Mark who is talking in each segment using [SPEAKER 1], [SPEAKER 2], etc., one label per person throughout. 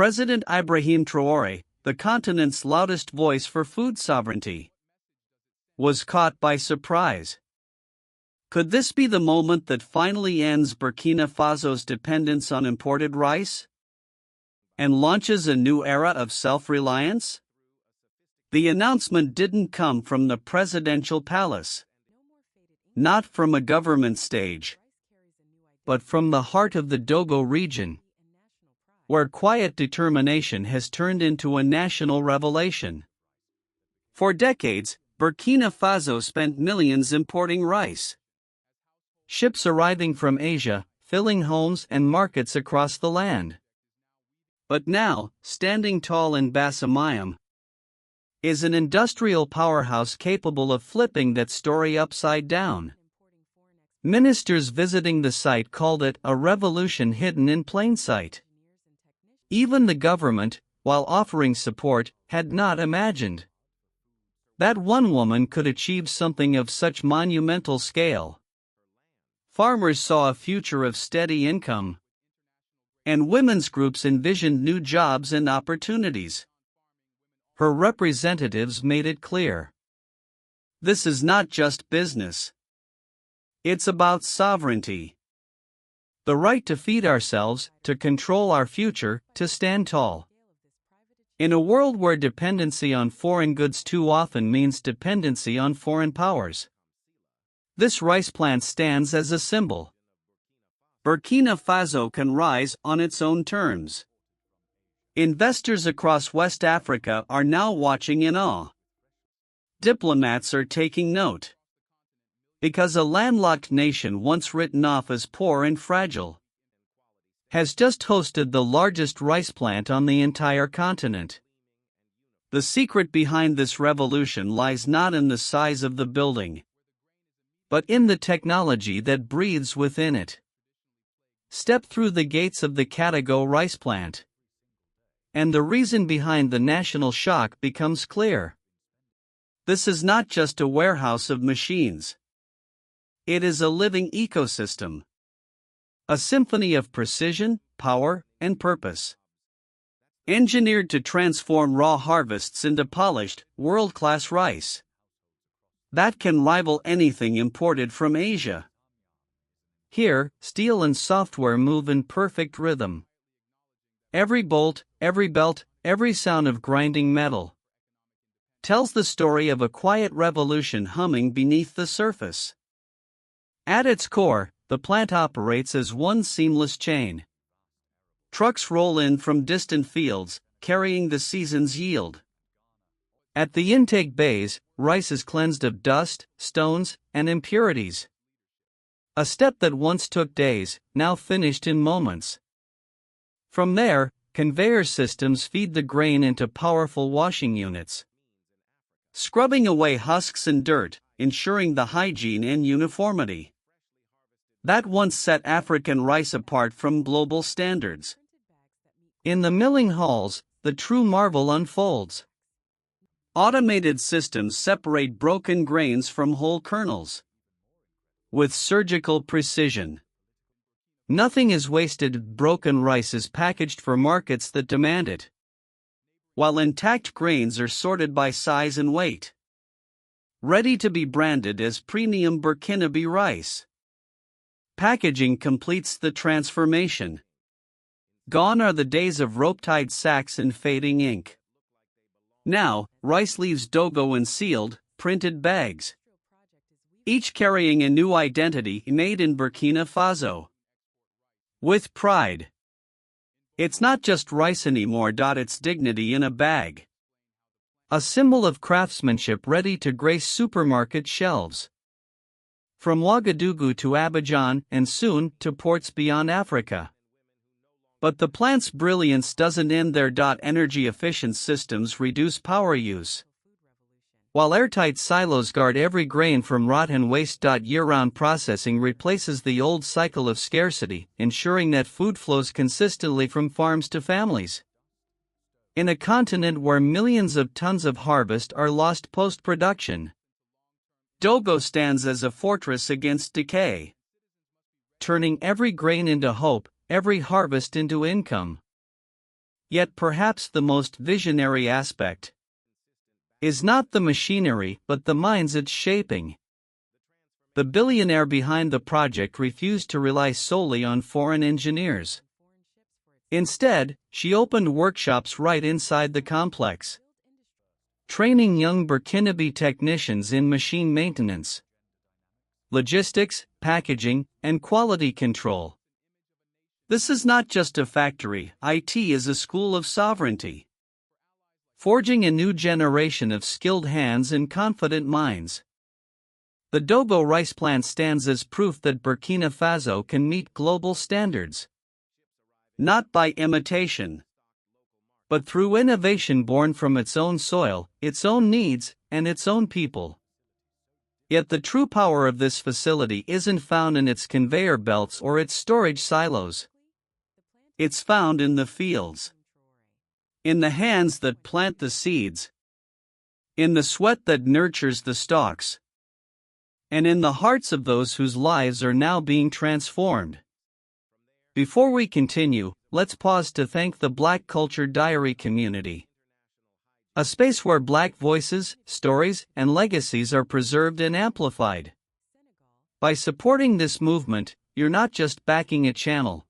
[SPEAKER 1] President Ibrahim Traoré, the continent's loudest voice for food sovereignty, was caught by surprise. Could this be the moment that finally ends Burkina Faso's dependence on imported rice and launches a new era of self-reliance? The announcement didn't come from the presidential palace, not from a government stage, but from the heart of the Kdogo region, where quiet determination has turned into a national revelation. For decades, Burkina Faso spent millions importing rice. Ships arriving from Asia, filling homes and markets across the land. But now, standing tall in Bassa-Mayom, is an industrial powerhouse capable of flipping that story upside down. Ministers visiting the site called it a revolution hidden in plain sight. Even the government, while offering support, had not imagined that one woman could achieve something of such monumental scale. Farmers saw a future of steady income, and women's groups envisioned new jobs and opportunities. Her representatives made it clear. This is not just business. It's about sovereignty. The right to feed ourselves, to control our future, to stand tall. In a world where dependency on foreign goods too often means dependency on foreign powers, this rice plant stands as a symbol. Burkina Faso can rise on its own terms. Investors across West Africa are now watching in awe. Diplomats are taking note. Because a landlocked nation once written off as poor and fragile has just hosted the largest rice plant on the entire continent. The secret behind this revolution lies not in the size of the building, but in the technology that breathes within it. Step through the gates of the Kdogo rice plant, and the reason behind the national shock becomes clear. This is not just a warehouse of machines. It is a living ecosystem. A symphony of precision, power, and purpose. Engineered to transform raw harvests into polished, world-class rice that can rival anything imported from Asia. Here, steel and software move in perfect rhythm. Every bolt, every belt, every sound of grinding metal tells the story of a quiet revolution humming beneath the surface. At its core, the plant operates as one seamless chain. Trucks roll in from distant fields, carrying the season's yield. At the intake bays, rice is cleansed of dust, stones, and impurities. A step that once took days, now finished in moments. From there, conveyor systems feed the grain into powerful washing units, scrubbing away husks and dirt, ensuring the hygiene and uniformity that once set African rice apart from global standards. In the milling halls, the true marvel unfolds. Automated systems separate broken grains from whole kernels with surgical precision. Nothing is wasted. Broken rice is packaged for markets that demand it, while intact grains are sorted by size and weight, ready to be branded as premium Burkinabè rice. Packaging completes the transformation. Gone are the days of rope-tied sacks and fading ink. Now, rice leaves Kdogo in sealed, printed bags, each carrying a new identity made in Burkina Faso. With pride. It's not just rice anymore. It's dignity in a bag. A symbol of craftsmanship ready to grace supermarket shelves. From Ouagadougou to Abidjan and soon to ports beyond Africa. But the plant's brilliance doesn't end there. Energy-efficient systems reduce power use, while airtight silos guard every grain from rot and waste. Year-round processing replaces the old cycle of scarcity, ensuring that food flows consistently from farms to families. In a continent where millions of tons of harvest are lost post-production, Kdogo stands as a fortress against decay, turning every grain into hope, every harvest into income. Yet perhaps the most visionary aspect is not the machinery but the minds it's shaping. The billionaire behind the project refused to rely solely on foreign engineers. Instead, she opened workshops right inside the complex, training young Burkinabè technicians in machine maintenance, logistics, packaging, and quality control. This is not just a factory, it is a school of sovereignty, forging a new generation of skilled hands and confident minds. The Kdogo rice plant stands as proof that Burkina Faso can meet global standards, not by imitation, but through innovation born from its own soil, its own needs, and its own people. Yet the true power of this facility isn't found in its conveyor belts or its storage silos. It's found in the fields, in the hands that plant the seeds, in the sweat that nurtures the stalks, and in the hearts of those whose lives are now being transformed. Before we continue, let's pause to thank the Black Culture Diary community, a space where Black voices, stories, and legacies are preserved and amplified. By supporting this movement, you're not just backing a channel,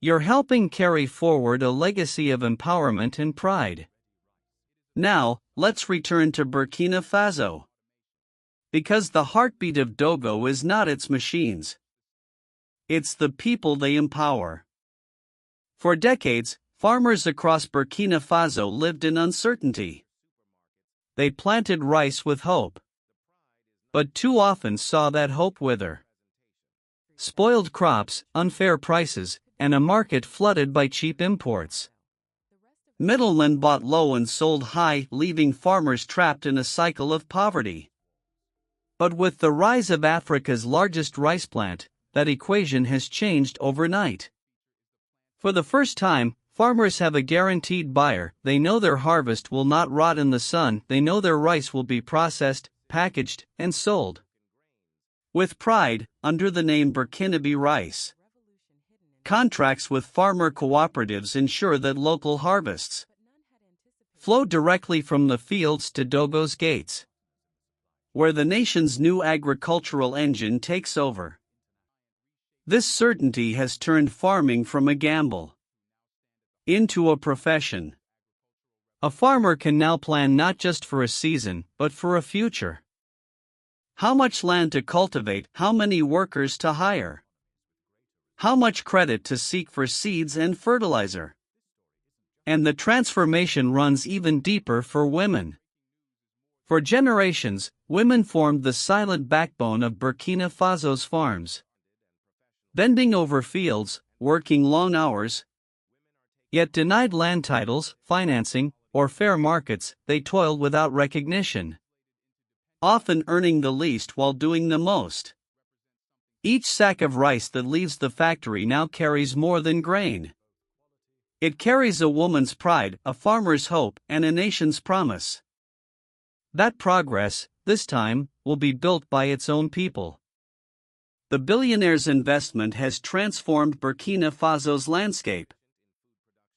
[SPEAKER 1] you're helping carry forward a legacy of empowerment and pride. Now, let's return to Burkina Faso, because the heartbeat of Kdogo is not its machines. It's the people they empower. For decades, farmers across Burkina Faso lived in uncertainty. They planted rice with hope, but too often saw that hope wither. Spoiled crops, unfair prices, and a market flooded by cheap imports. Middlemen bought low and sold high, leaving farmers trapped in a cycle of poverty. But with the rise of Africa's largest rice plant, that equation has changed overnight. For the first time, farmers have a guaranteed buyer. They know their harvest will not rot in the sun. They know their rice will be processed, packaged, and sold with pride, under the name Burkinabè Rice. Contracts with farmer cooperatives ensure that local harvests flow directly from the fields to Kdogo's gates, where the nation's new agricultural engine takes over. This certainty has turned farming from a gamble into a profession. A farmer can now plan not just for a season, but for a future. How much land to cultivate, how many workers to hire, how much credit to seek for seeds and fertilizer. And the transformation runs even deeper for women. For generations, women formed the silent backbone of Burkina Faso's farms, bending over fields, working long hours. Yet denied land titles, financing, or fair markets, they toiled without recognition, often earning the least while doing the most. Each sack of rice that leaves the factory now carries more than grain. It carries a woman's pride, a farmer's hope, and a nation's promise. That progress, this time, will be built by its own people. The billionaire's investment has transformed Burkina Faso's landscape.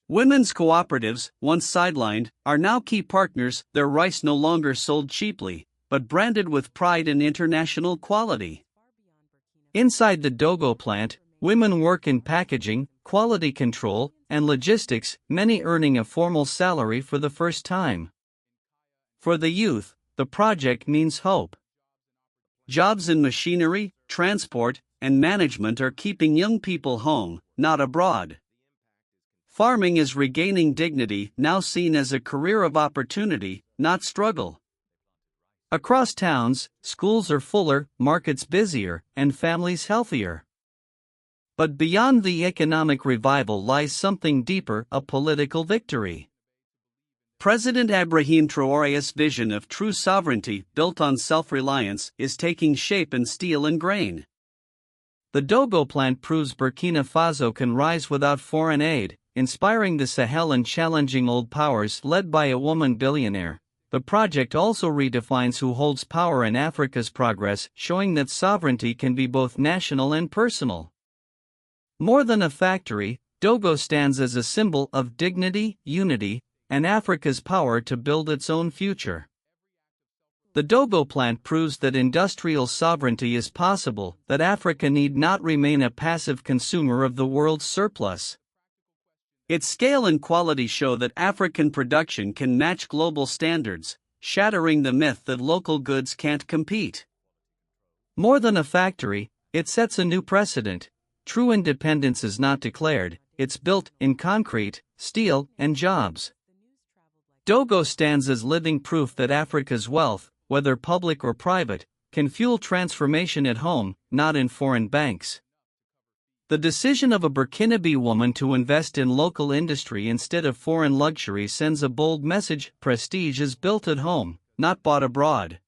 [SPEAKER 1] Women's cooperatives, once sidelined, are now key partners. Their rice no longer sold cheaply, but branded with pride and international quality. Inside the Kdogo plant, women work in packaging, quality control, and logistics, many earning a formal salary for the first time. For the youth, the project means hope. Jobs in machinery, transport, and management are keeping young people home, not abroad. Farming is regaining dignity, now seen as a career of opportunity, not struggle. Across towns, schools are fuller, markets busier, and families healthier. But beyond the economic revival lies something deeper, a political victory. President Ibrahim Traoré's vision of true sovereignty, built on self-reliance, is taking shape in steel and grain. The Kdogo plant proves Burkina Faso can rise without foreign aid, inspiring the Sahel and challenging old powers led by a woman billionaire. The project also redefines who holds power in Africa's progress, showing that sovereignty can be both national and personal. More than a factory, Kdogo stands as a symbol of dignity, unity, and Africa's power to build its own future. The Kdogo plant proves that industrial sovereignty is possible, that Africa need not remain a passive consumer of the world's surplus. Its scale and quality show that African production can match global standards, shattering the myth that local goods can't compete. More than a factory, it sets a new precedent. True independence is not declared, it's built in concrete, steel, and jobs. Kdogo stands as living proof that Africa's wealth, whether public or private, can fuel transformation at home, not in foreign banks. The decision of a Burkinabè woman to invest in local industry instead of foreign luxury sends a bold message: prestige is built at home, not bought abroad.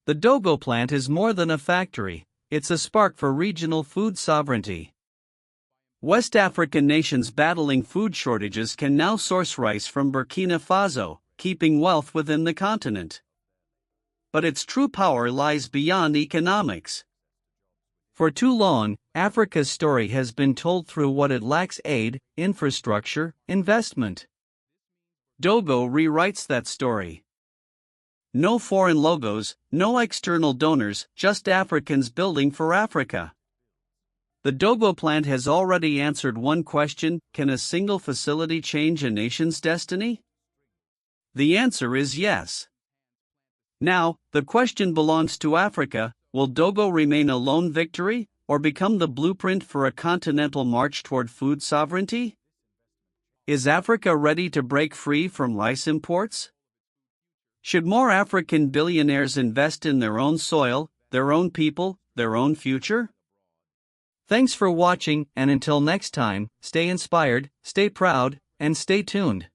[SPEAKER 1] The Kdogo plant is more than a factory, it's a spark for regional food sovereignty. West African nations battling food shortages can now source rice from Burkina Faso, keeping wealth within the continent. But its true power lies beyond economics. For too long, Africa's story has been told through what it lacks: aid, infrastructure, investment. Kdogo rewrites that story. No foreign logos, no external donors, just Africans building for Africa. The Kdogo plant has already answered one question: can a single facility change a nation's destiny? The answer is yes. Now, the question belongs to Africa: will Kdogo remain a lone victory, or become the blueprint for a continental march toward food sovereignty? Is Africa ready to break free from rice imports? Should more African billionaires invest in their own soil, their own people, their own future? Thanks for watching, and until next time, stay inspired, stay proud, and stay tuned.